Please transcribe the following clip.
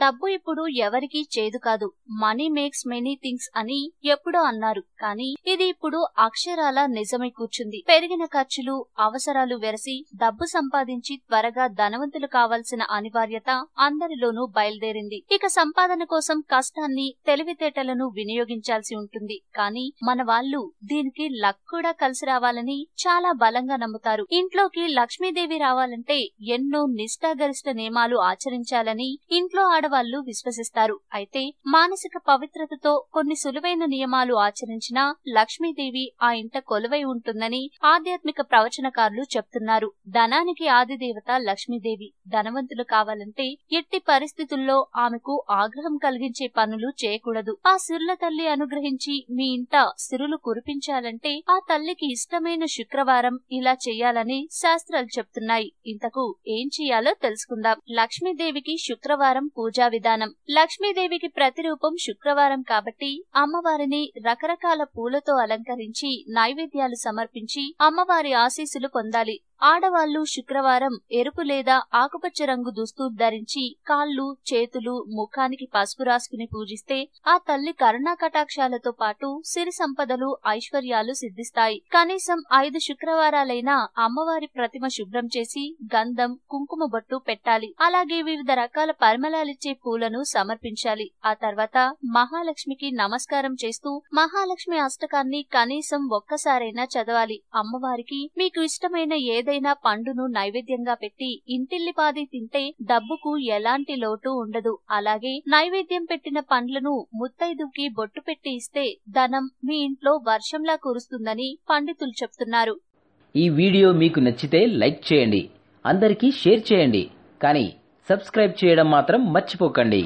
డబ్బు ఇప్పుడు ఎవరికీ చేదు కాదు, మనీ మేక్స్ మెనీ థింగ్స్ అని ఎప్పుడో అన్నారు. కానీ ఇది ఇప్పుడు అక్షరాల నిజమై కూర్చుంది. పెరిగిన ఖర్చులు, అవసరాలు వెరసి డబ్బు సంపాదించి త్వరగా ధనవంతులు కావాల్సిన అనివార్యత అందరిలోనూ బయలుదేరింది. ఇక సంపాదన కోసం కష్టాన్ని, తెలివితేటలను వినియోగించాల్సి ఉంటుంది. కానీ మన వాళ్ళు దీనికి లక్ కూడా కలిసి రావాలని చాలా బలంగా నమ్ముతారు. ఇంట్లోకి లక్ష్మీదేవి రావాలంటే ఎన్నో నిష్ఠాగరిష్ట నియమాలు ఆచరించాలని ఇంట్లో ఆడవాళ్లు విశ్వసిస్తారు. అయితే మానసిక పవిత్రతతో కొన్ని సులువైన నియమాలు ఆచరించినా లక్ష్మీదేవి ఆ ఇంట కొలువై ఉంటుందని ఆధ్యాత్మిక ప్రవచనకారులు చెప్తున్నారు. ధనానికి ఆదిదేవత లక్ష్మీదేవి. ధనవంతులు కావాలంటే ఎట్టి పరిస్థితుల్లో ఆమెకు ఆగ్రహం కలిగించే పనులు చేయకూడదు. ఆ సిరుల తల్లి అనుగ్రహించి మీ ఇంట సిరులు కురిపించాలంటే ఆ తల్లికి ఇష్టమైన శుక్రవారం ఇలా చెయ్యాలని శాస్త్రాలు చెప్తున్నాయి. ఇంతకు ఏం చెయ్యాలో తెలుసుకుందాం. లక్ష్మీదేవికి శుక్రవారం పూజా విధానం. లక్ష్మీదేవికి ప్రతిరూపం శుక్రవారం కాబట్టి అమ్మవారిని రకరకాల పూలతో అలంకరించి నైవేద్యాలు సమర్పించి అమ్మవారి ఆశీస్సులు పొందాలి. ఆడవాళ్లు శుక్రవారం ఎరుపు లేదా ఆకుపచ్చ రంగు దుస్తులు ధరించి కాళ్ళు, చేతులు, ముఖానికి పసుపు రాసుకుని పూజిస్తే ఆ తల్లి కరుణా కటాక్షాలతో పాటు సిరి సంపదలు, ఐశ్వర్యాలు సిద్ధిస్తాయి. కనీసం 5 శుక్రవారాలైనా అమ్మవారి ప్రతిమ శుభ్రం చేసి గంధం, కుంకుమ బొట్టు పెట్టాలి. అలాగే వివిధ రకాల పరిమళాలిచ్చే పూలను సమర్పించాలి. ఆ తర్వాత మహాలక్ష్మికి నమస్కారం చేస్తూ మహాలక్ష్మి అష్టకాన్ని కనీసం ఒక్కసారైనా చదవాలి. అమ్మవారికి మీకు ఇష్టమైన ఏదైనా పండును నైవేద్యంగా పెట్టి ఇంటిల్లిపాది తింటే డబ్బుకు ఎలాంటి లోటు ఉండదు. అలాగే నైవేద్యం పెట్టిన పండ్లను ముత్తైదుకి బొట్టు పెట్టి ఇస్తే ధనం మీ ఇంట్లో వర్షంలా కురుస్తుందని పండితులు చెప్తున్నారు. ఈ వీడియో మీకు నచ్చితే లైక్ చేయండి, అందరికీ షేర్ చేయండి, కానీ సబ్స్క్రైబ్ చేయడం మాత్రం మర్చిపోకండి.